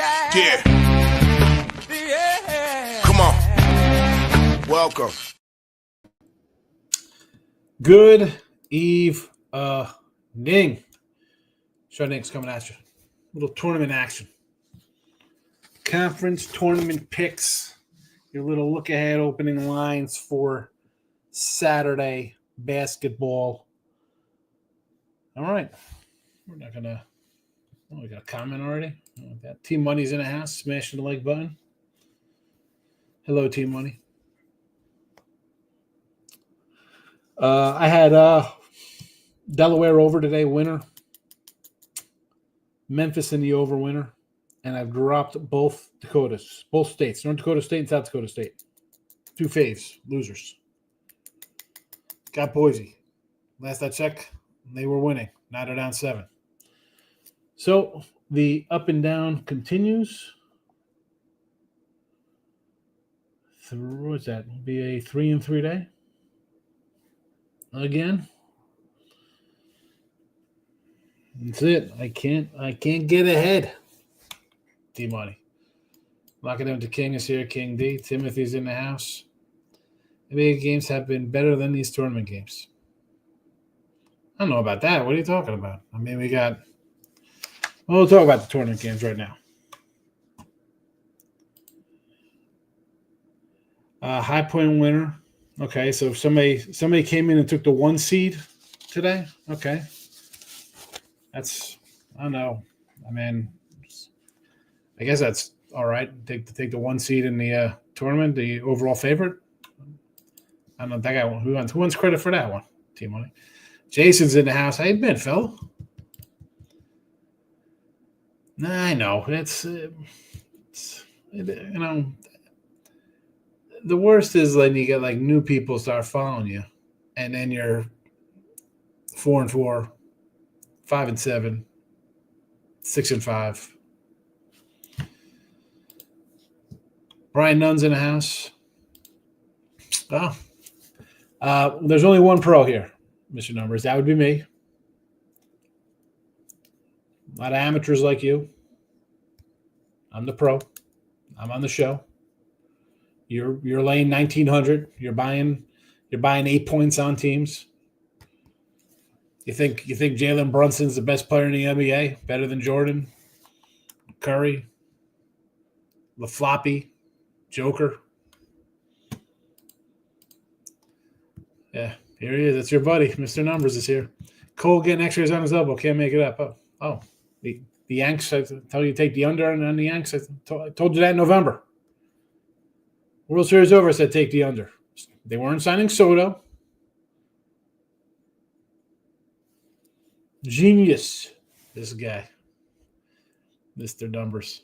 Yeah. Come on. Welcome. Good evening. Sean Nick's coming at you. Little tournament action. Conference tournament picks. Your little look ahead opening lines for Saturday basketball. All right. We're not going to. Oh, we got a comment already. That Team Money's in the house. Smashing the like button. Hello, Team Money. I had Delaware over today, winner. Memphis in the over winner. And I've dropped both Dakotas, both states, North Dakota State and South Dakota State. Two faves, losers. Got Boise. Last I checked, they were winning. Now they're down 7. So the up and down continues. What's that? It'll be a 3-3 day. Again. That's it. I can't get ahead. D-Money. Locking down to King is here. King D. Timothy's in the house. NBA games have been better than these tournament games. I don't know about that. What are you talking about? I mean, we'll talk about the tournament games right now. High Point winner. Okay, so if somebody came in and took the 1 seed today, okay. I don't know. I mean, I guess that's all right. Take the 1 seed in the tournament, the overall favorite. I don't know that guy. Who wants credit for that one? Team Money. Jason's in the house. How you been, Phil? Nah, I know. It's you know, the worst is when you get like new people start following you, and then you're 4-4, 5-7, 6-5. Brian Nunn's in the house. Oh. There's only one pro here, Mr. Numbers. That would be me. A lot of amateurs like you. I'm the pro. I'm on the show. You're laying 1,900. You're buying 8 points on teams. You think Jalen Brunson's the best player in the NBA? Better than Jordan, Curry, LaFloppy, Joker? Yeah, here he is. That's your buddy. Mr. Numbers is here. Cole getting X-rays on his elbow. Can't make it up. Oh. The Yanks, I tell you to take the under on the Yanks. I told you that in November. World Series over, I said take the under. They weren't signing Soto. Genius, this guy. Mr. Numbers.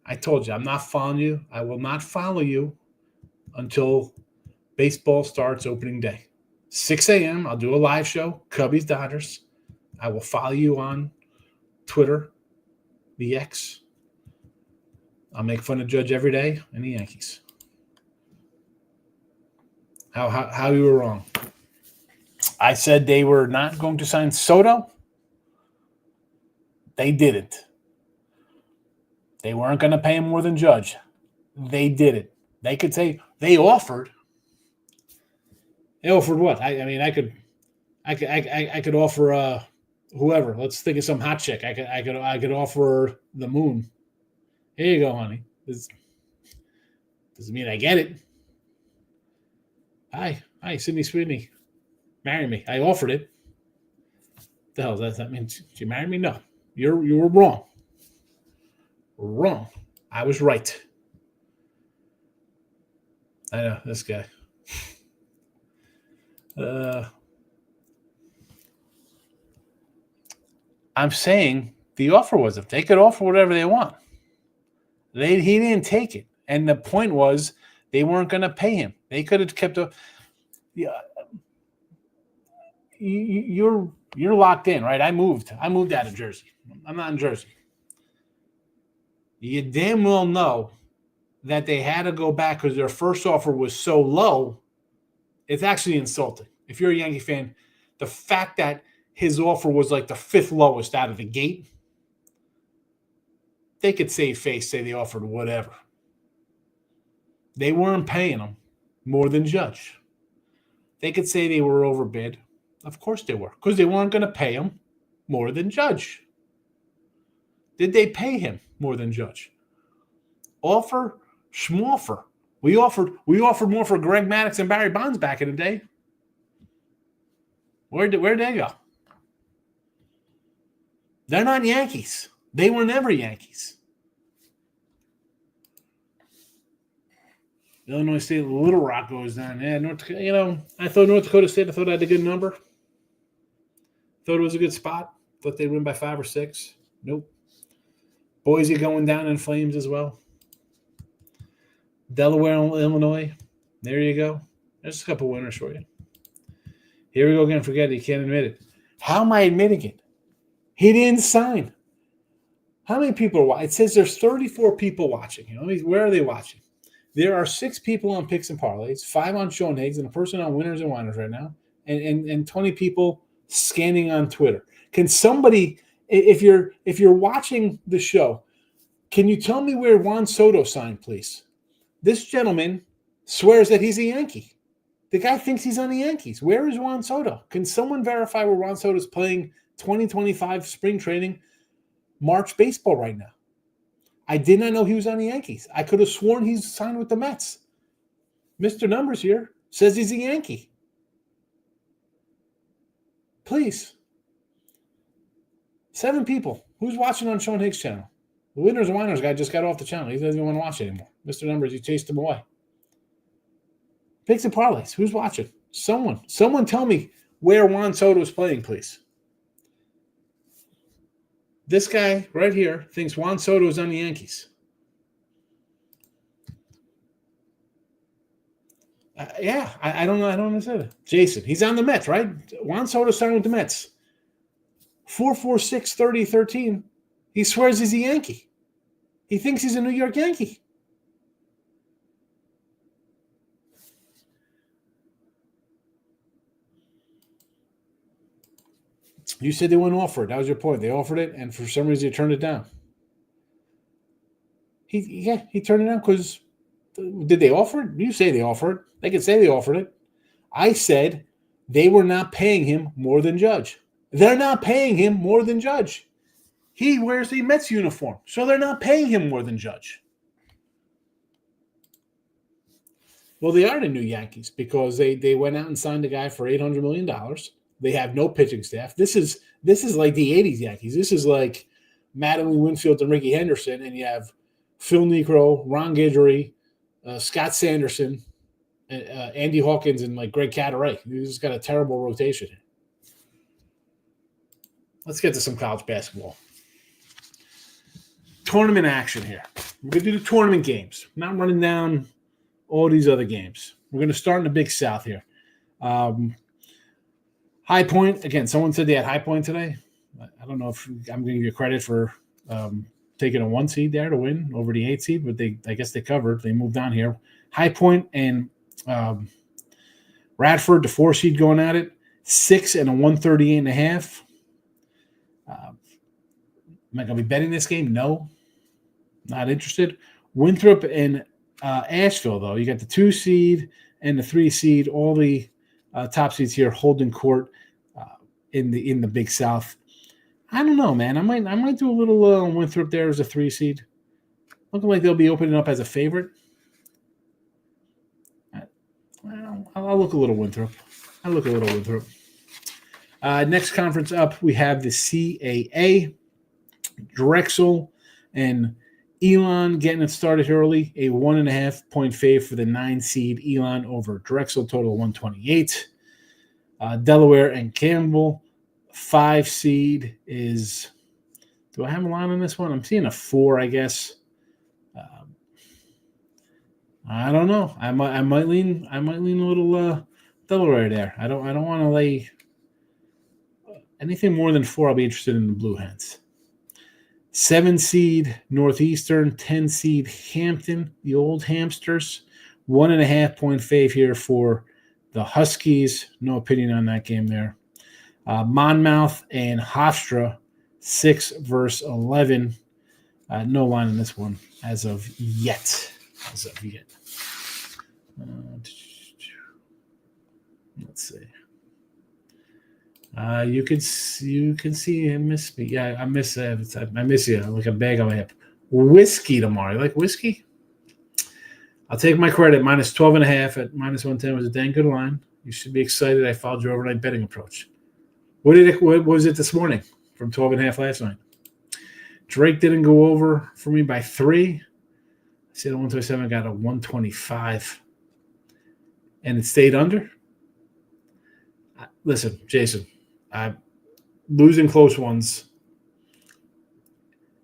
I told you, I'm not following you. I will not follow you until baseball starts opening day. 6 a.m., I'll do a live show, Cubbies Dodgers. I will follow you on Twitter, the X. I'll make fun of Judge every day and the Yankees. How you were wrong. I said they were not going to sign Soto. They didn't. They weren't going to pay him more than Judge. They did it. They could say they offered. They offered what? I could offer whoever. Let's think of some hot chick. I could offer the moon. Here you go, honey. This doesn't mean I get it. Hi, Sydney Sweeney. Marry me. I offered it. What the hell does that mean? She married me? No. You were wrong. Wrong. I was right. I know, this guy. I'm saying the offer was if they could offer whatever they want. He didn't take it. And the point was they weren't going to pay him. They could have kept up. Yeah, you're locked in, right? I moved out of Jersey. I'm not in Jersey. You damn well know that they had to go back because their first offer was so low. It's actually insulting. If you're a Yankee fan, the fact that his offer was like the 5th lowest out of the gate, they could save face, say they offered whatever. They weren't paying them more than Judge. They could say they were overbid. Of course they were, because they weren't going to pay him more than Judge. Did they pay him more than Judge? Offer, schmoffer. We offered more for Greg Maddux and Barry Bonds back in the day. Where'd they go? They're not Yankees. They were never Yankees. Illinois State, Little Rock goes down. Yeah, I thought North Dakota State, I had a good number. Thought it was a good spot. Thought they'd win by 5 or 6. Nope. Boise going down in flames as well. Delaware, Illinois. There you go. There's a couple winners for you. Here we go again. Forget it. You can't admit it. How am I admitting it? He didn't sign. How many people are watching? It says there's 34 people watching. Where are they watching? There are 6 people on Picks and Parlays, 5 on Sean Higgs, and a person on Winners and Whiners right now, and 20 people scanning on Twitter. Can somebody, if you're watching the show, can you tell me where Juan Soto signed, please? This gentleman swears that he's a Yankee. The guy thinks he's on the Yankees. Where is Juan Soto? Can someone verify where Juan Soto is playing 2025 spring training March baseball right now? I did not know he was on the Yankees. I could have sworn he's signed with the Mets. Mr. Numbers here says he's a Yankee. Please. 7 people. Who's watching on Sean Higgs' channel? The Winners and Whiners guy just got off the channel. He doesn't even want to watch anymore. Mr. Numbers, you chased him away. Picks and Parlays. Who's watching? Someone tell me where Juan Soto is playing, please. This guy right here thinks Juan Soto is on the Yankees. I don't know. I don't understand it. Jason, he's on the Mets, right? Juan Soto signed with the Mets. 446-30-13. He swears he's a Yankee. He thinks he's a New York Yankee. You said they wouldn't offer it. That was your point. They offered it, and for some reason, they turned it down. He turned it down because did they offer it? You say they offered it. They could say they offered it. I said they were not paying him more than Judge. They're not paying him more than Judge. He wears the Mets uniform, so they're not paying him more than Judge. Well, they are the new Yankees because they went out and signed a guy for $800 million. They have no pitching staff. This is like the 80s Yankees. This is like Madeline Winfield and Ricky Henderson, and you have Phil Niekro, Ron Guidry, Scott Sanderson, Andy Hawkins, and like Greg Cadaret. He's just got a terrible rotation. Let's get to some college basketball. Tournament action here. We're going to do the tournament games. I'm not running down all these other games. We're going to start in the Big South here. High Point, again, someone said they had High Point today. I don't know if I'm going to give you credit for taking a 1 seed there to win over the 8 seed, but I guess they covered. They moved on here. High Point and Radford, the 4 seed going at it, 6 and a 138.5. Am I going to be betting this game? No. Not interested. Winthrop and Asheville, though. You got the 2 seed and the 3 seed. All the top seeds here holding court in the Big South. I don't know, man. I might do a little Winthrop there as a 3 seed. Looking like they'll be opening up as a favorite. I'll look a little Winthrop. Next conference up, we have the CAA. Drexel and Elon getting it started early. A 1.5-point fave for the 9 seed Elon over Drexel, total 128. Delaware and Campbell, 5 seed is. Do I have a line on this one? I'm seeing a 4, I guess. I don't know. I might lean a little Delaware there. I don't want to lay anything more than 4. I'll be interested in the Blue Hens. 7 seed Northeastern, 10 seed Hampton, the old hamsters. 1.5-point fave here for the Huskies. No opinion on that game there. Monmouth and Hofstra, 6 versus 11. No line in this one as of yet. As of yet. Let's see. You can see him miss me. Yeah, I miss you like a bag on my hip. Whiskey tomorrow. You like whiskey? I'll take my credit. Minus 12.5 at minus 110 was a dang good line. You should be excited. I followed your overnight betting approach. What was it this morning from 12.5 last night? Drake didn't go over for me by 3. I said 127. I got a 125. And it stayed under? Listen, Jason, losing close ones.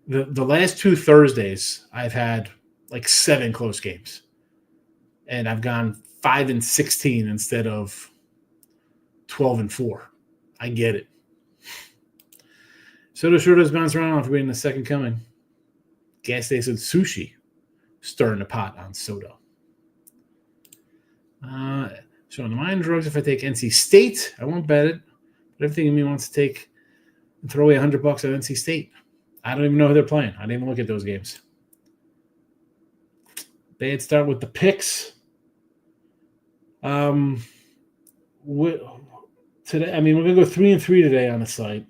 The last 2 Thursdays, I've had like 7 close games. And I've gone 5-16 instead of 12-4. I get it. Soto sure does bounce around after being the second coming. Gas station sushi stirring the pot on Soto. So in the mind drugs, if I take NC State, I won't bet it. But everything in me wants to take and throw away $100 on NC State. I don't even know who they're playing. I didn't even look at those games. Bad start with the picks. Today, I mean, we're gonna go 3-3 today on the site.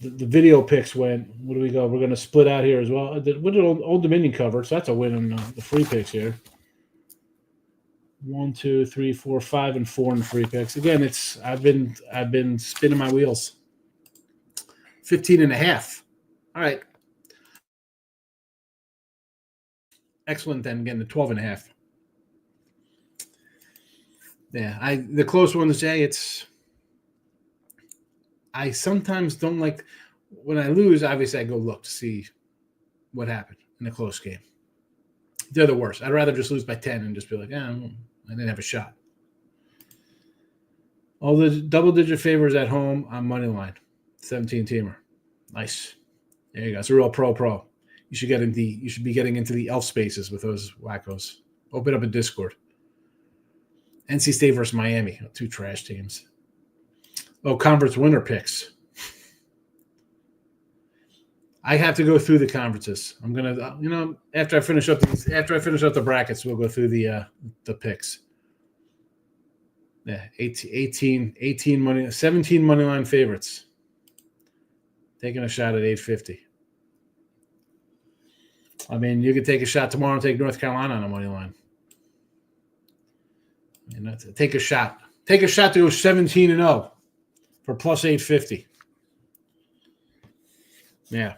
The video picks went. What do we go? We're gonna split out here as well. What did Old Dominion cover? So that's a win on the free picks here. 1, 2, 3, 4, 5, and 4 in the free picks. Again, I've been spinning my wheels. 15.5. All right. Excellent. Then getting to 12.5. Yeah, the close ones, Jay. I sometimes don't like when I lose. Obviously, I go look to see what happened in a close game. They're the worst. I'd rather just lose by 10 and just be like, I didn't have a shot. All the double-digit favors at home on money line. 17-teamer. Nice. There you go. It's a real pro. You should be getting into the elf spaces with those wackos. Open up a Discord. NC State versus Miami. 2 trash teams. Oh, conference winner picks. I have to go through the conferences. I'm gonna, after I finish up the brackets, we'll go through the picks. Yeah, 18 money, 17 money line favorites. Taking a shot at 850. I mean, you could take a shot tomorrow and take North Carolina on a money line. I mean, take a shot. Take a shot to go 17-0 for plus 850. Yeah.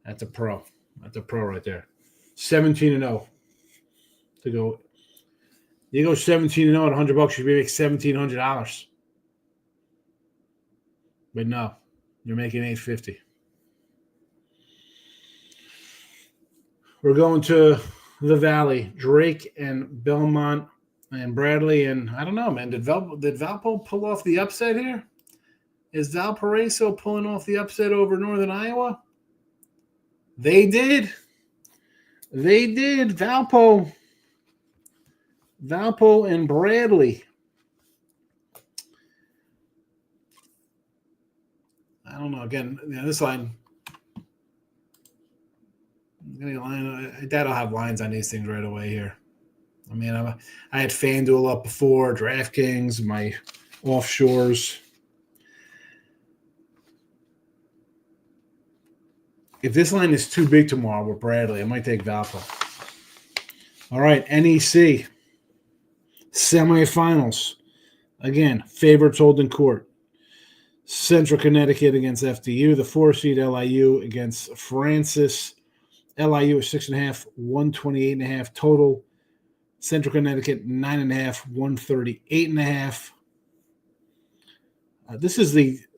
That's a pro. That's a pro right there. 17-0 to go. You go 17-0 at $100, you should make $1,700. But no, you're making $850. We're going to the Valley. Drake and Belmont and Bradley, and I don't know, man. Did Valpo pull off the upset here? Is Valparaiso pulling off the upset over Northern Iowa? They did. Valpo and Bradley. I don't know. Again, this line. That'll have lines on these things right away here. I mean, I had FanDuel up before, DraftKings, my offshores. If this line is too big tomorrow with Bradley, I might take Valpo. All right, NEC semifinals. Again, favorites holding court. Central Connecticut against FDU. The 4-seed LIU against Francis. LIU is 6.5, 128.5 total. Central Connecticut 9.5, 138.5.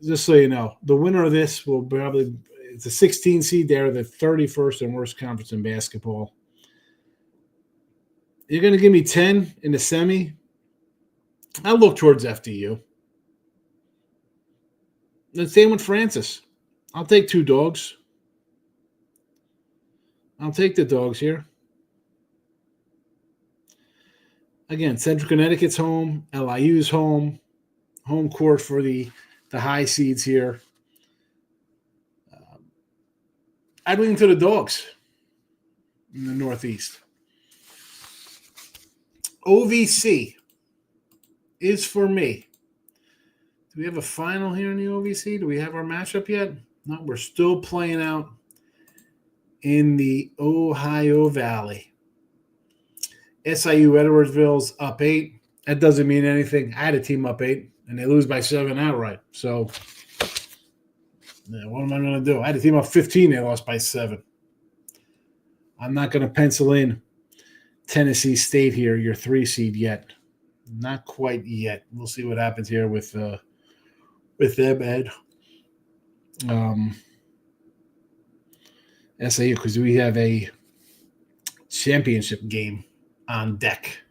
Just so you know, the winner of this will probably, it's a 16 seed there, the 31st and worst conference in basketball. You're going to give me 10 in the semi? I'll look towards FDU. The same with Francis. I'll take 2 dogs. I'll take the dogs here. Again, Central Connecticut's home. LIU's home. Home court for the high seeds here. I'd lean to the dogs in the Northeast. OVC is for me. Do we have a final here in the OVC? Do we have our matchup yet? No, we're still playing out in the Ohio Valley. SIU Edwardsville's up 8. That doesn't mean anything. I had a team up 8, and they lose by 7 outright. So, yeah, what am I going to do? I had a team up 15. They lost by 7. I'm not going to pencil in Tennessee State here, your 3 seed yet. Not quite yet. We'll see what happens here with them, Ed. SIU, because we have a championship game on deck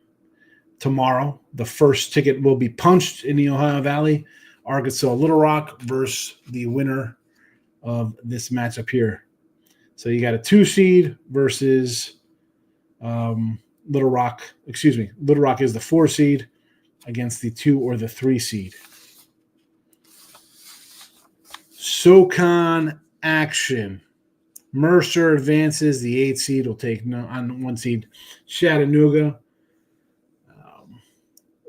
tomorrow. The first ticket will be punched in the Ohio Valley. Arkansas Little Rock versus the winner of this matchup here. So you got a 2 seed versus Little Rock. Excuse me. Little Rock is the 4 seed against the 2 or the 3 seed. SoCon action. Mercer advances. The 8 seed will take on 1 seed Chattanooga.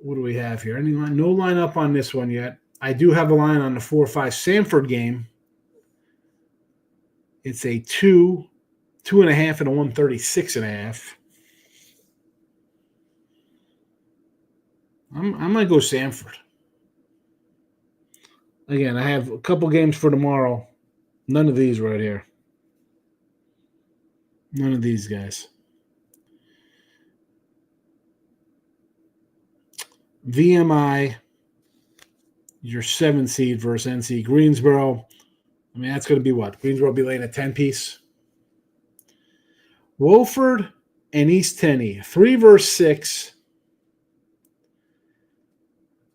What do we have here? Any line? No line up on this one yet. I do have a line on the 4-5 Sanford game. It's a 2.5, and a 136.5. I might go Sanford. Again, I have a couple games for tomorrow. None of these right here. None of these guys. VMI, your 7 seed versus NC Greensboro. I mean, that's going to be what? Greensboro will be laying a 10-piece. Wofford and East Tenney, 3 versus 6.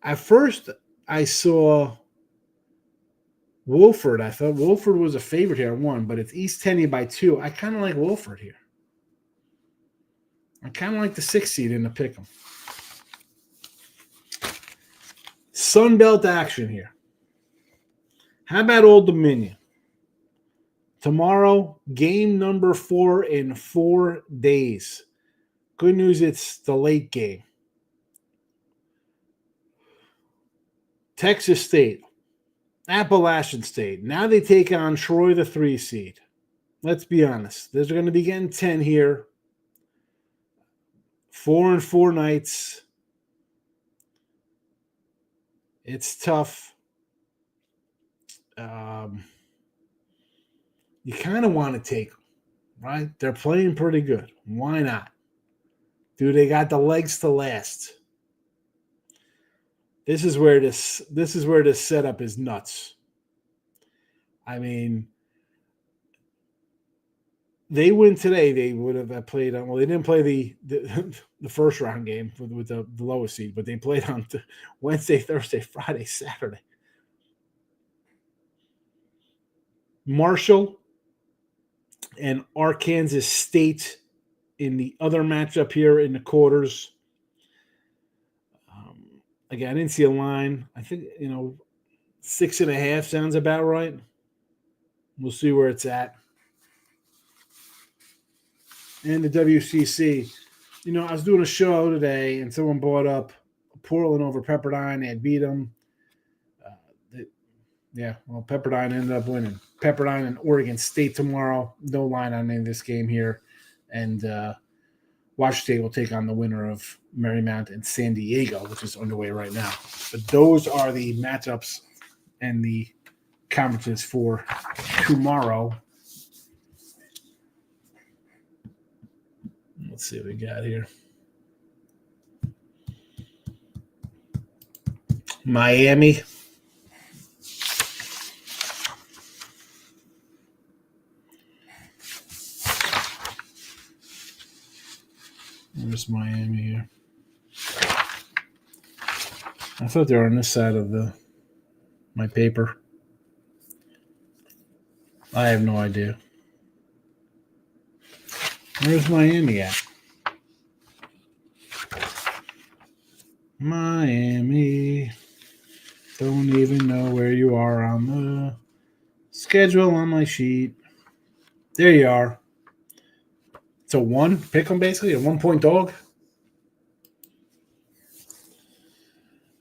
At first, I saw Wofford. I thought Wofford was a favorite here at 1, but it's East Tenney by 2. I kind of like Wofford here. I kind of like the 6 seed in the pick'em. Sunbelt action here. How about Old Dominion? Tomorrow, game number 4 in 4 days. Good news, it's the late game. Texas State, Appalachian State. Now they take on Troy, the 3 seed. Let's be honest. They're going to be getting 10 here. 4 and 4 nights. It's tough. You kind of want to take them, right? They're playing pretty good. Why not? Dude, they got the legs to last. This is where this setup is nuts. I mean, they win today, they would have played on. Well, they didn't play the first round game with the lowest seed, but they played on Wednesday, Thursday, Friday, Saturday. Marshall and Arkansas State in the other matchup here in the quarters. Again, I didn't see a line. I think, 6.5 sounds about right. We'll see where it's at. And the WCC. I was doing a show today, and someone brought up Portland over Pepperdine. They had beat them. Pepperdine ended up winning. Pepperdine and Oregon State tomorrow. No line on any of this game here. And Washington State will take on the winner of Marymount and San Diego, which is underway right now. But those are the matchups and the conferences for tomorrow. Let's see what we got here. Miami. Where's Miami here? I thought they were on this side of my paper. I have no idea. Where's Miami at? Miami. Don't even know where you are on the schedule on my sheet. There you are. It's a 1. Pick 'em basically, a 1-point dog.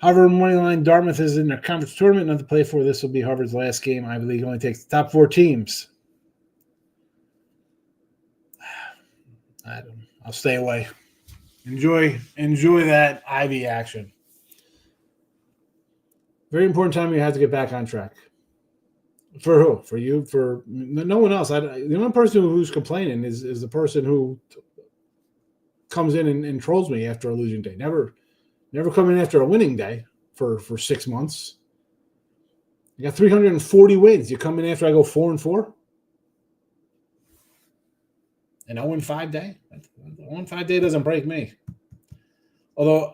Harvard moneyline. Dartmouth is in their conference tournament. Not to play for. This will be Harvard's last game. Ivy League only takes the top 4 teams. I'll stay away. Enjoy that Ivy action. Very important time you have to get back on track. For who? For you? For no one else. The only person who's complaining is the person who comes in and trolls me after a losing day. Never come in after a winning day for 6 months. You got 340 wins. You come in after I go 4-4? An 0-5 day? An 0-5 day doesn't break me. Although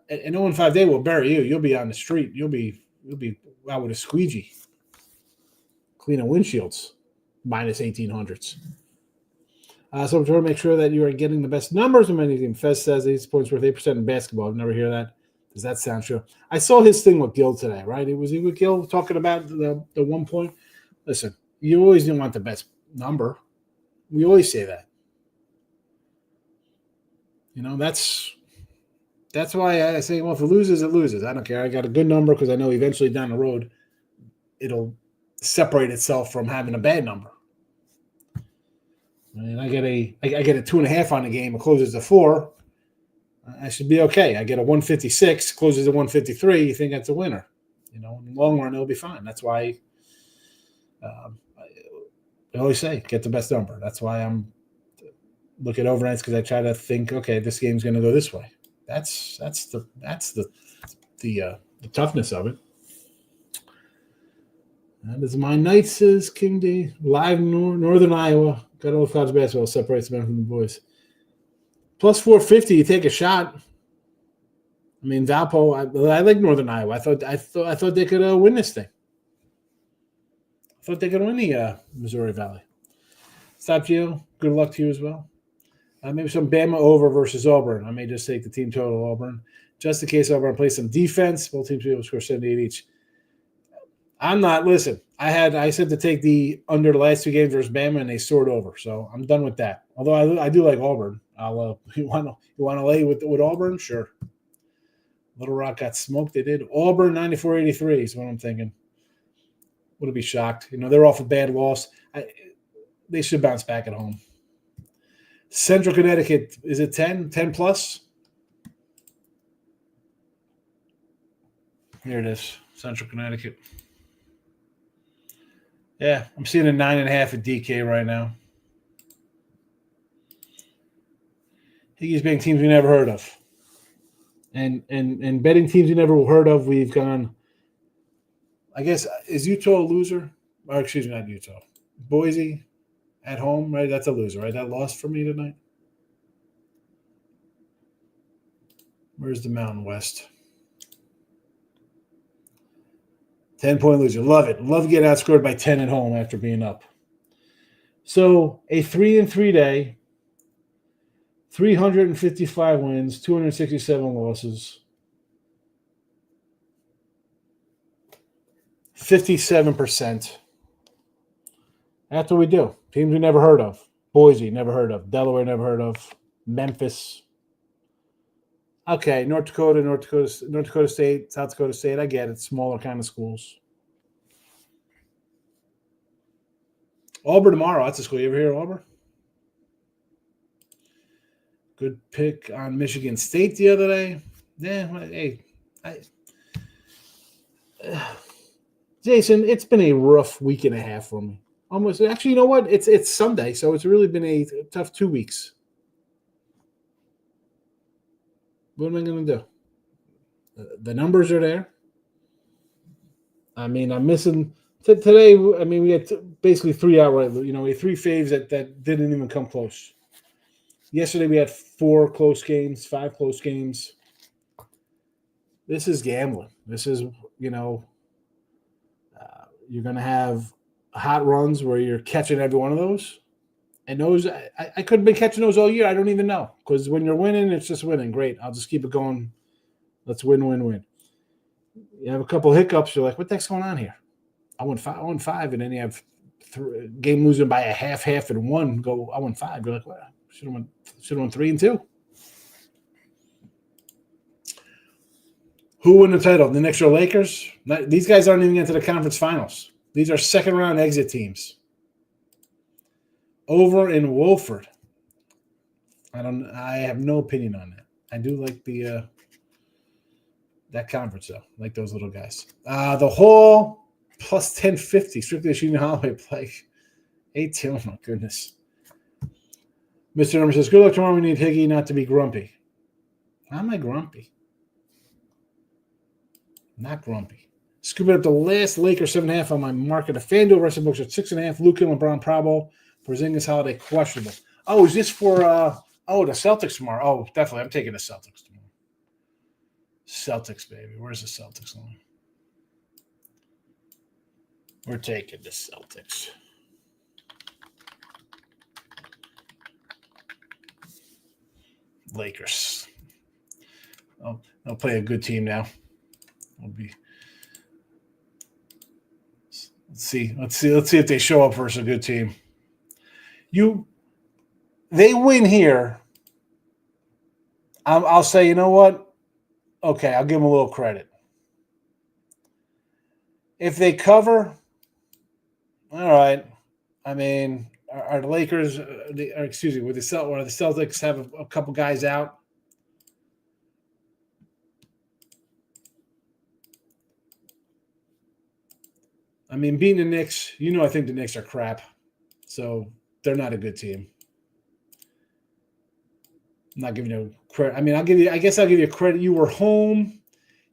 an 0-5 day will bury you. You'll be on the street. You'll be out with a squeegee, cleaning windshields, minus 1800s. So to make sure that you are getting the best numbers of anything. Fez says he's points worth 8% in basketball. I've never heard that. Does that sound true? I saw his thing with Gil today, right? Was he with Gil talking about the 1 point? Listen, you always didn't want the best number. We always say that. That's why I say, well, if it loses, it loses. I don't care. I got a good number because I know eventually down the road it'll separate itself from having a bad number. And I get a 2.5 on the game. It closes to 4. I should be okay. I get a 156, closes to 153. You think that's a winner? In the long run, it'll be fine. That's why I always say get the best number. That's why I'm looking at overnights because I try to think, okay, this game's going to go this way. That's the toughness of it. That is my Knights, says King D. Live in Northern Iowa. Got all college basketball separates the men from the boys. Plus 450, you take a shot. I mean, Valpo. I like Northern Iowa. I thought they could win this thing. I thought they could win the Missouri Valley. Stop you. Good luck to you as well. Maybe some Bama over versus Auburn. I may just take the team total Auburn. Just in case Auburn plays some defense, both teams will be able to score 78 each. I'm not. Listen, I said to take the under the last 2 games versus Bama, and they soared over. So I'm done with that. Although I do like Auburn. You want to lay with Auburn? Sure. Little Rock got smoked. They did. Auburn 94-83 is what I'm thinking. Wouldn't be shocked. They're off a bad loss. They should bounce back at home. Central Connecticut, is it 10? 10 plus? Here it is. Central Connecticut. Yeah, I'm seeing a 9.5 at DK right now. He's betting teams we never heard of. And betting teams we never heard of, we've gone, I guess, is Utah a loser? Or excuse me, not Utah. Boise at home, right? That's a loser, right? That lost for me tonight. Where's the Mountain West? 10-point loser. Love it. Love getting outscored by 10 at home after being up. So a 3-3 day, 355 wins, 267 losses, 57%. That's what we do. Teams we never heard of. Boise, never heard of. Delaware, never heard of. Memphis. Okay, North Dakota State, South Dakota State. I get it. Smaller kind of schools. Auburn tomorrow. That's a school. You ever hear of Auburn? Good pick on Michigan State the other day. Yeah, hey, Jason, it's been a rough week and a half for me. Almost. Actually, you know what? It's Sunday, so it's really been a tough 2 weeks. What am I going to do? The numbers are there. I mean, I'm missing today. I mean, we had basically 3 outright. We had 3 faves that didn't even come close. Yesterday we had 4 close games, 5 close games. This is gambling. This is, you're going to have hot runs where you're catching every one of those. And those, I could have been catching those all year. I don't even know. Because when you're winning, it's just winning. Great. I'll just keep it going. Let's win. You have a couple hiccups. You're like, what the heck's going on here? I won 5, and then you have game losing by a half, and one, go 0-5. You're like, well, should have won 3-2. Who won the title? The Knicks or Lakers? These guys aren't even into the conference finals. These are second round exit teams. Over in Wolford. I have no opinion on that. I do like that conference though. I like those little guys. The Hall plus 1050. Strictly shooting Holloway play. 8-2. Oh my goodness. Mr. Number says, good luck tomorrow. We need Higgy not to be grumpy. How am I grumpy? Not grumpy. Scooping up the last Lakers 7.5 on my market. The FanDuel rest of books at 6.5. Luka and LeBron Prabo. Porzingis Holiday questionable. Oh, is this for the Celtics tomorrow? Oh, definitely. I'm taking the Celtics tomorrow. Celtics, baby. Where's the Celtics line? We're taking the Celtics. Lakers. I'll play a good team now. Let's see if they show up versus a good team. They win here. I'll say, you know what? Okay, I'll give them a little credit. If they cover, all right. I mean, are the Lakers? Would the Celtics have a couple guys out? I mean, beating the Knicks, I think the Knicks are crap. So they're not a good team. I'm not giving you credit. I mean, I'll give you credit. You were home.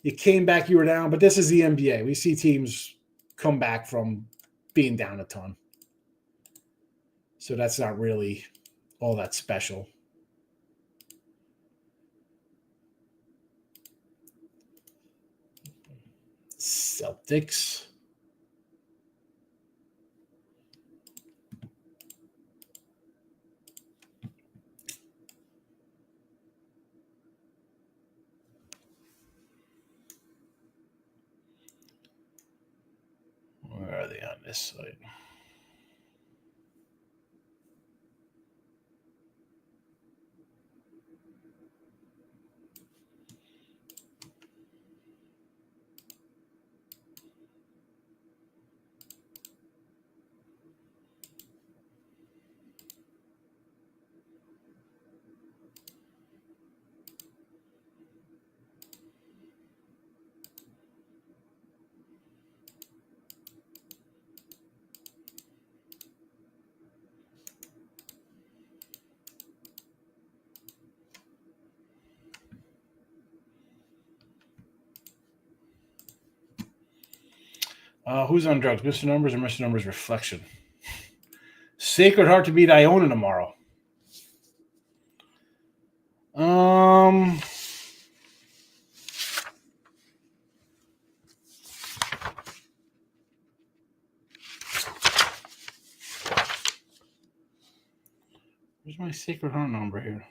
You came back, you were down. But this is the NBA. We see teams come back from being down a ton. So that's not really all that special. Celtics. Where are they on this side? Who's on drugs? Mr. Numbers or Mr. Numbers Reflection? Sacred Heart to beat Iona tomorrow. Where's my Sacred Heart number here?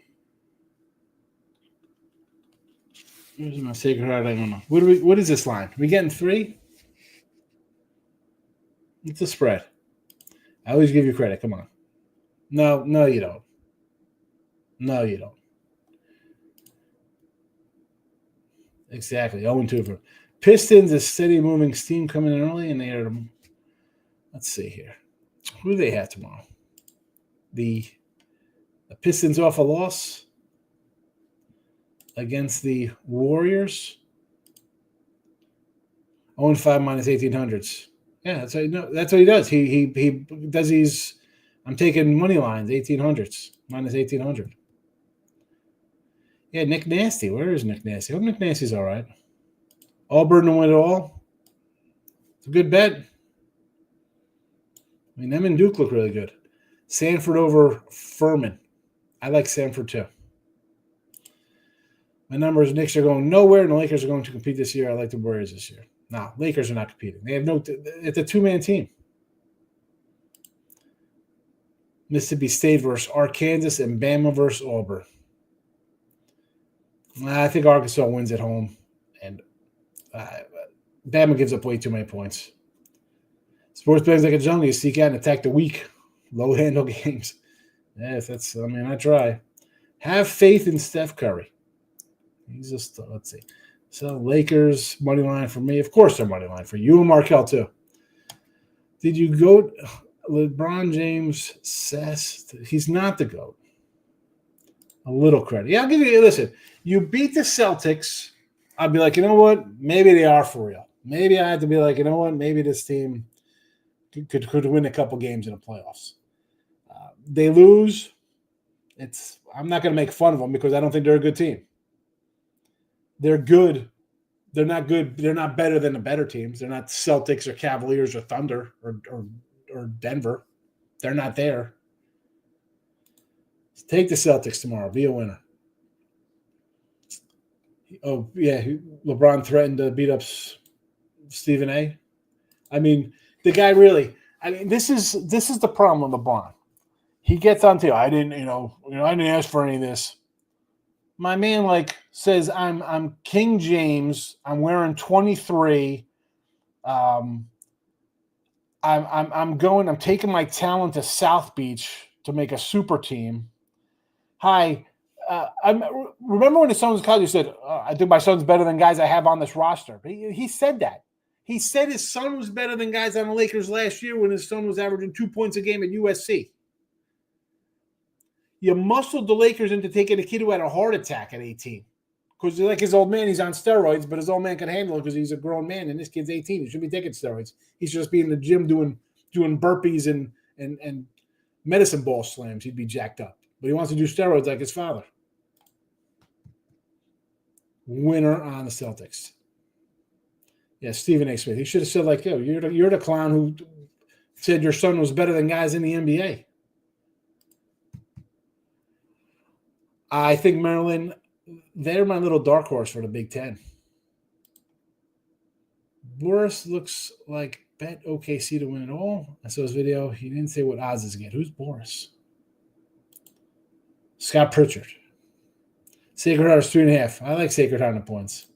Where's my Sacred Heart? I don't know. What is this line? We getting 3? It's a spread. I always give you credit. Come on. No, you don't. No, you don't. Exactly. 0-2 for Pistons. A steady moving steam coming in early, and they are. Let's see here. Who do they have tomorrow? The Pistons off a loss against the Warriors. 0-5 minus 1800s. Yeah, that's what he does. He does these. I'm taking money lines, 1800s minus 1800. Yeah, Nick Nasty. Where is Nick Nasty? I hope Nick Nasty's all right. Auburn to win it all. It's a good bet. I mean, them and Duke look really good. Sanford over Furman. I like Sanford too. My numbers, Knicks are going nowhere, and the Lakers are going to compete this year. I like the Warriors this year. No, Lakers are not competing. They have it's a two-man team. Mississippi State versus Arkansas and Bama versus Auburn. I think Arkansas wins at home, and Bama gives up way too many points. Sports betting's like a jungle. You seek out and attack the weak, low handle games. Yes, I try. Have faith in Steph Curry. He's just, let's see. So Lakers, money line for me. Of course they're money line for you and Markel too. Did you go LeBron James says he's not the GOAT? A little credit. Yeah, I'll give you, listen, you beat the Celtics. I'd be like, you know what? Maybe they are for real. Maybe I have to be like, you know what? Maybe this team could win a couple games in the playoffs. They lose. I'm not going to make fun of them because I don't think they're a good team. They're good. They're not good. They're not better than the better teams. They're not Celtics or Cavaliers or Thunder or Denver. They're not there. Take the Celtics tomorrow. Be a winner. Oh, yeah. LeBron threatened to beat up Stephen A. I mean, the guy really – I mean, this is the problem with LeBron. He gets onto, I didn't ask for any of this. My man says I'm King James. I'm wearing 23. I'm taking my talent to South Beach to make a super team. Hi, I remember when his son was in college. He said, "I think my son's better than guys I have on this roster." But he said that. He said his son was better than guys on the Lakers last year when his son was averaging 2 points a game at USC. You muscled the Lakers into taking a kid who had a heart attack at 18. Because like his old man, he's on steroids, but his old man can handle it because he's a grown man, and this kid's 18. He should be taking steroids. He should just be in the gym doing burpees and medicine ball slams. He'd be jacked up. But he wants to do steroids like his father. Winner on the Celtics. Yeah, Stephen A. Smith. He should have said, yo, you're the clown who said your son was better than guys in the NBA. I think Maryland, they're my little dark horse for the Big Ten. Boris looks like bet OKC to win it all. I saw his video. He didn't say what odds is again. Who's Boris? Scott Pritchard. Sacred Heart is 3.5. I like Sacred Heart in the points.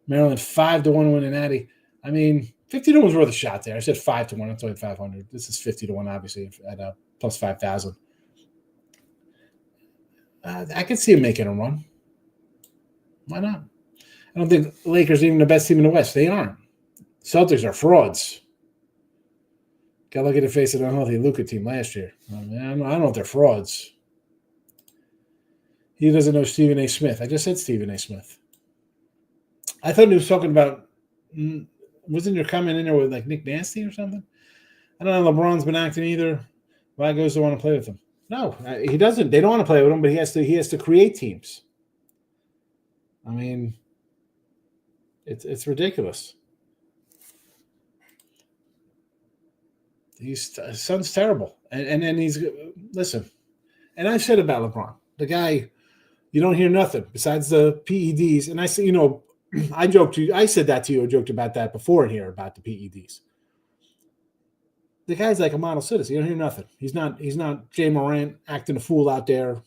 Maryland 5-1 win in Natty. I mean, 50-1 was worth a shot there. I said 5-1. That's only 500. This is 50-1, obviously, at plus 5,000. I could see him making a run. Why not? I don't think Lakers are even the best team in the West. They aren't. Celtics are frauds. Got to look at the face of the unhealthy Luka team last year. I don't know if they're frauds. He doesn't know Stephen A. Smith. I just said Stephen A. Smith. I thought he was talking about wasn't your comment in there with Nick Nasty or something? I don't know. LeBron's been acting either. Why goes to want to play with him? No, he doesn't. They don't want to play with him, but he has to create teams. I mean, it's ridiculous. His son's terrible, and then he's listen. And I said about LeBron, the guy, you don't hear nothing besides the PEDs. And I said, I joked to you. I said that to you. I joked about that before in here about the PEDs. The guy's like a model citizen. You don't hear nothing. He's not Jay Morant acting a fool out there,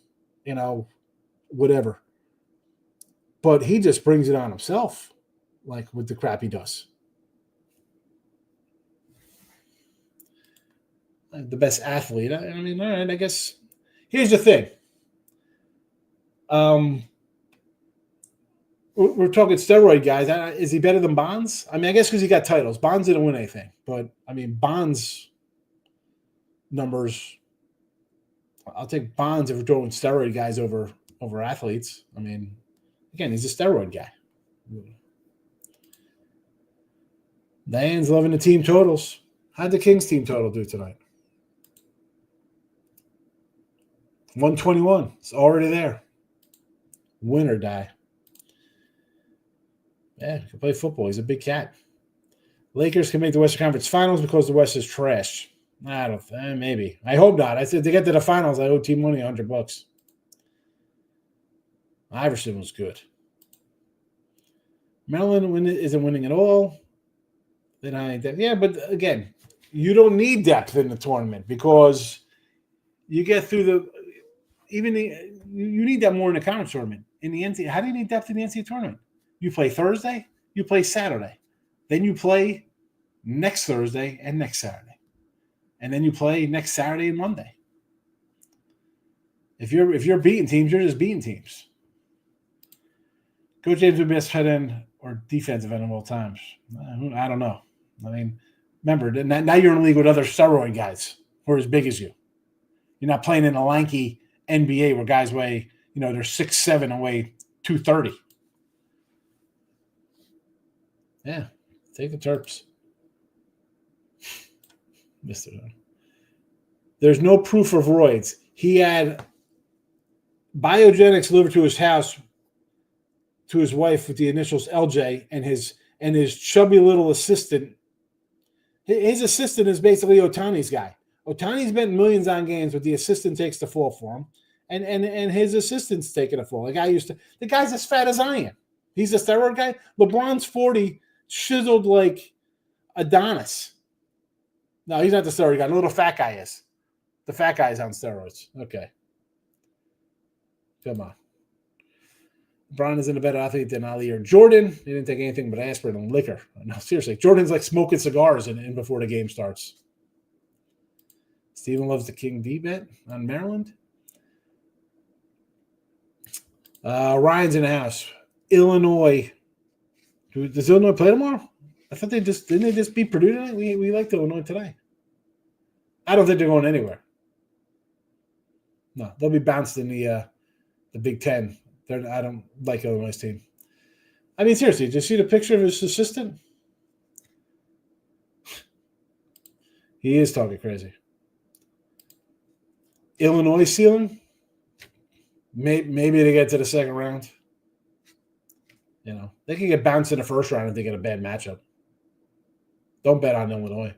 whatever. But he just brings it on himself, with the crap he does. The best athlete. I mean, all right, I guess. Here's the thing. We're talking steroid guys. Is he better than Bonds? I mean, I guess because he got titles. Bonds didn't win anything. But, I mean, Bonds numbers, I'll take Bonds if we're throwing steroid guys over athletes. I mean, again, he's a steroid guy. Diane's loving the team totals. How'd the Kings team total do tonight? 121. It's already there. Win or die. Yeah, he can play football. He's a big cat. Lakers can make the Western Conference Finals because the West is trash. I don't. Maybe. I hope not. I said to get to the finals, I owe Team Money $100. Iverson was good. Maryland isn't winning at all. Then but again, you don't need depth in the tournament because you get through you need that more in the conference tournament. In the NCAA, how do you need depth in the NCAA tournament? You play Thursday, you play Saturday, then you play next Thursday and next Saturday. And then you play next Saturday and Monday. If you're beating teams, you're just beating teams. Coach James would be best tight end or defensive end of all times. I don't know. I mean, remember, now you're in a league with other steroid guys who are as big as you. You're not playing in a lanky NBA where guys weigh, they're 6'7" and weigh 230. Yeah, take the Terps. There's no proof of roids. He had biogenics delivered to his house to his wife with the initials LJ and his chubby little assistant. His assistant is basically Otani's guy. Otani's bet millions on games, but the assistant takes the fall for him, and his assistant's taking the fall. The guy's as fat as I am. He's a steroid guy. LeBron's 40, chiseled like Adonis. No, he's not the steroid guy. The little fat guy is. The fat guy's on steroids. Okay. Come on. LeBron isn't a better athlete than Ali or Jordan. He didn't take anything but aspirin and liquor. No, seriously. Jordan's like smoking cigars in before the game starts. Steven loves the King D bet on Maryland. Ryan's in the house. Illinois. Does Illinois play tomorrow? I thought didn't they just beat Purdue tonight? We liked Illinois today. I don't think they're going anywhere. No, they'll be bounced in the Big Ten. I don't like Illinois' team. I mean, seriously, did you see the picture of his assistant? He is talking crazy. Illinois ceiling? Maybe they get to the second round. They can get bounced in the first round if they get a bad matchup. Don't bet on Illinois.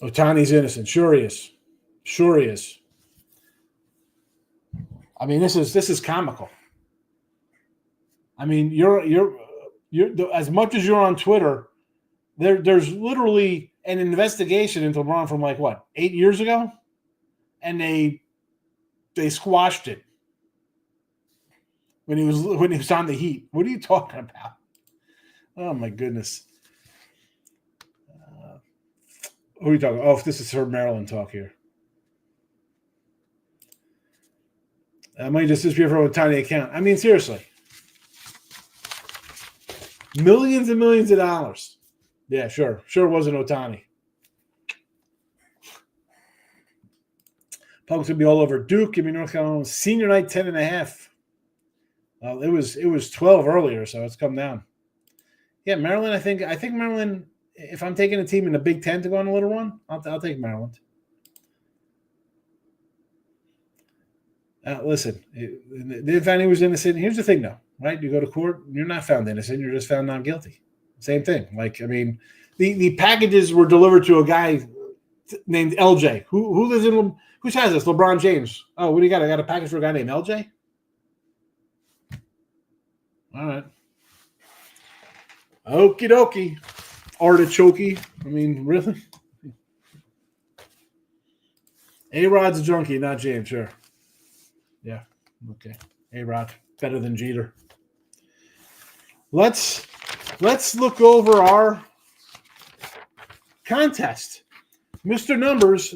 Otani's innocent. Sure he is. Sure he is. I mean, this is comical. I mean, you're as much as you're on Twitter, there's literally an investigation into LeBron from 8 years ago, and they squashed it when he was on the Heat. What are you talking about? Oh my goodness. Who are you talking? Oh, this is her Maryland talk here. Money just disappeared from a tiny account. I mean, seriously. Millions and millions of dollars. Yeah, sure. Sure wasn't Otani. Public's going to be all over Duke. Give me North Carolina. Senior night, 10.5. Well, it was 12 earlier, so it's come down. Yeah, Maryland, I think Maryland, if I'm taking a team in the Big Ten to go on a little run, I'll take Maryland. Listen, if any was innocent, here's the thing, though, right? You go to court, you're not found innocent, you're just found not guilty. Same thing. The packages were delivered to a guy named LJ. Who lives in whose has this? LeBron James. Oh, what do you got? I got a package for a guy named LJ? All right. Okie dokie. Artichoke. I mean, really? A-Rod's a junkie, not James, sure. Yeah, okay. A-Rod, better than Jeter. Let's look over our contest. Mr. Numbers,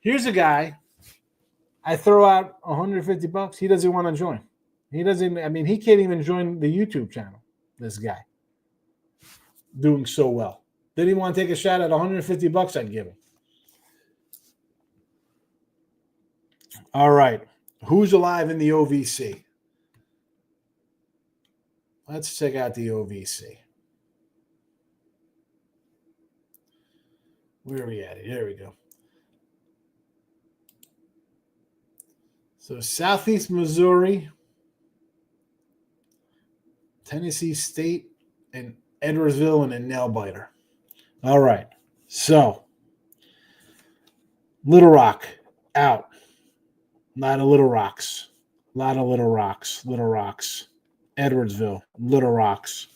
here's a guy. I throw out $150. He doesn't want to join. He can't even join the YouTube channel, this guy. Doing so well. Did he want to take a shot at $150 I'd give him? All right. Who's alive in the OVC? Let's check out the OVC. Where are we at? Here we go. So Southeast Missouri, Tennessee State, and Edwardsville, and a nail biter. All right. So Little Rock out. A lot of Little Rocks. Little Rocks. Edwardsville. Little Rocks.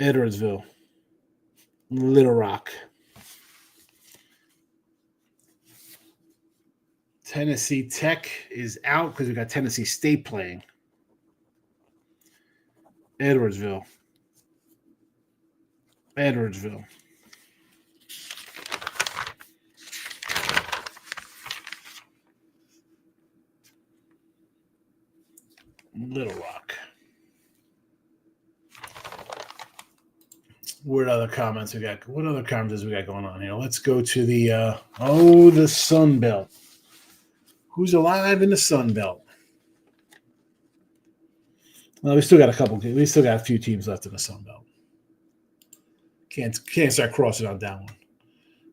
Edwardsville. Little Rock. Tennessee Tech is out because we got Tennessee State playing. Edwardsville. Little Rock. What other comments we got? What other comments we got going on here? Let's go to the Sun Belt. Who's alive in the Sun Belt? Well, we still got a few teams left in the Sun Belt. Can't start crossing on that one.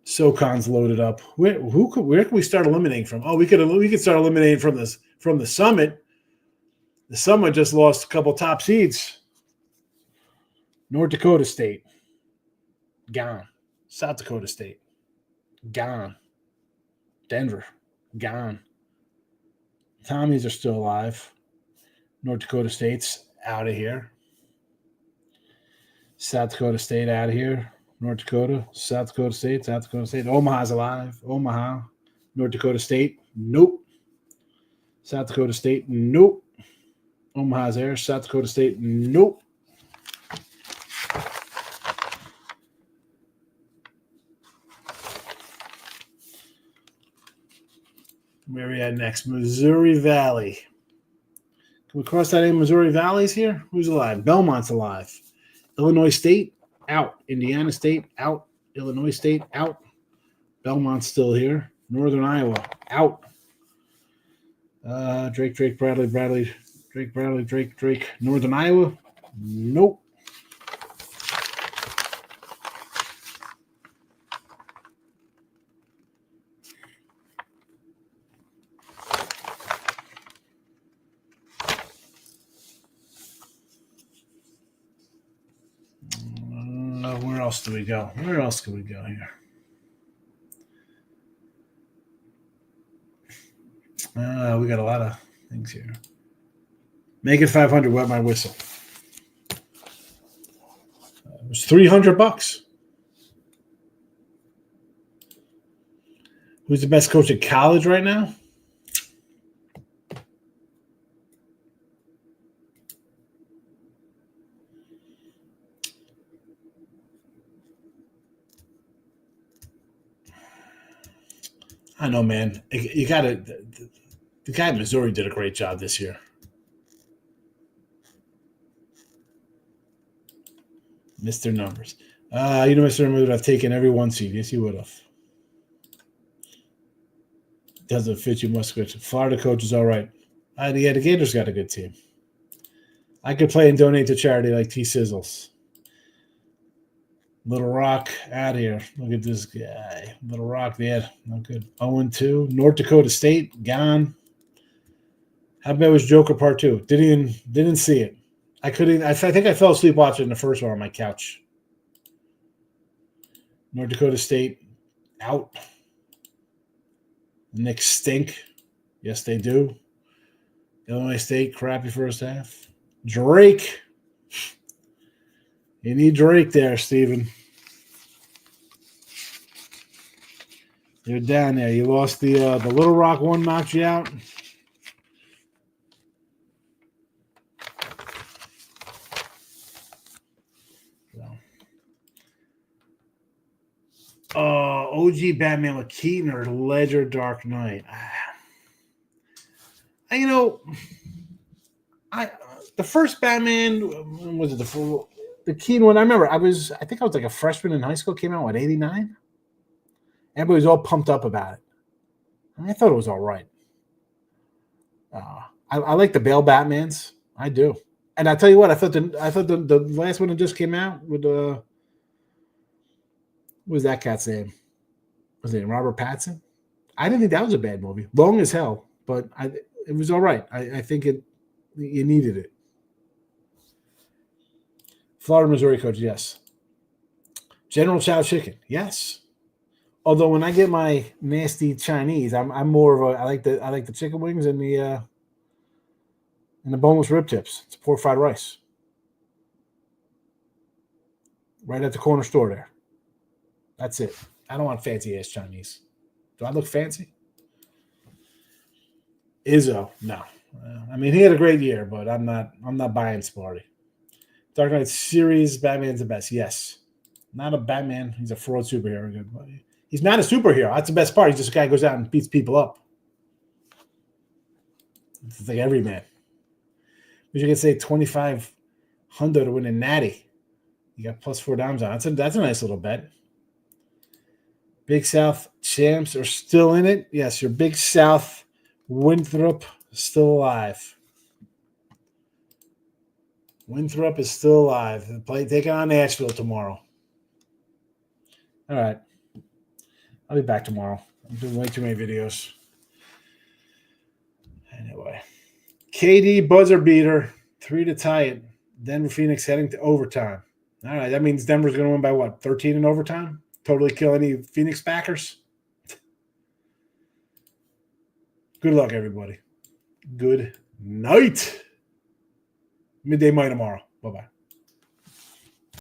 SoCon's loaded up. Where can we start eliminating from? Oh, we could start eliminating from the Summit. The Summit just lost a couple top seeds. North Dakota State, gone. South Dakota State, gone. Denver, gone. Tommies are still alive. North Dakota State's out of here. South Dakota State out of here. North Dakota, South Dakota State. Omaha's alive. Omaha, North Dakota State, nope. South Dakota State, nope. Omaha's there. South Dakota State, nope. Where are we at next? Missouri Valley. Can we cross that in Missouri Valley's here? Who's alive? Belmont's alive. Illinois State, out. Indiana State, out. Illinois State, out. Belmont's still here. Northern Iowa, out. Drake, Bradley. Northern Iowa, nope. Where else do we go? Where else can we go here? We got a lot of things here. Make it 500. Wet my whistle. It was $300. Who's the best coach at college right now? I know, man. You got to. The guy in Missouri did a great job this year. Mr. Numbers. Mr. Numbers would have taken every one seed. Yes, he would have. Doesn't fit you, must switch. Florida coach is all right. The Gators got a good team. I could play and donate to charity like T Sizzles. Little Rock out here. Look at this guy. Little Rock there. Not good. 0-2. North Dakota State gone. How bad was Joker Part 2? Didn't see it. I couldn't. I think I fell asleep watching the first one on my couch. North Dakota State out. Knicks stink. Yes, they do. Illinois State crappy first half. Drake. You need Drake there, Steven. You're down there. You lost the Little Rock one, knocked you out. OG Batman with Keaton or Ledger Dark Knight. The first Batman was it the Keaton one? I remember I think I was like a freshman in high school. Came out what 89. Everybody was all pumped up about it. I thought it was all right. I like the Bale Batmans. I do, and I tell you what, I thought the last one that just came out with what was that cat's name? Was it Robert Pattinson? I didn't think that was a bad movie. Long as hell, but it was all right. I think you needed it. Florida, Missouri coach, yes. General Chow chicken, yes. Although when I get my nasty Chinese, I'm more of a I like the chicken wings and the boneless rib tips. It's pork fried rice. Right at the corner store there. That's it. I don't want fancy ass Chinese. Do I look fancy? Izzo, no. I mean, he had a great year, but I'm not buying Sparty. Dark Knight series, Batman's the best. Yes. Not a Batman. He's a fraud superhero. He's not a superhero. That's the best part. He's just a guy who goes out and beats people up. It's like every man. But you can say 2,500 to win a natty. You got plus 4 dimes on. That's a nice little bet. Big South champs are still in it. Yes, your Big South Winthrop is still alive. Winthrop is still alive. Taking on Nashville tomorrow. All right. I'll be back tomorrow. I'm doing way too many videos. Anyway. KD buzzer beater. 3 to tie it. Denver Phoenix heading to overtime. All right. That means Denver's going to win by what? 13 in overtime? Totally kill any Phoenix Packers? Good luck, everybody. Good night. Midday Might tomorrow. Bye-bye.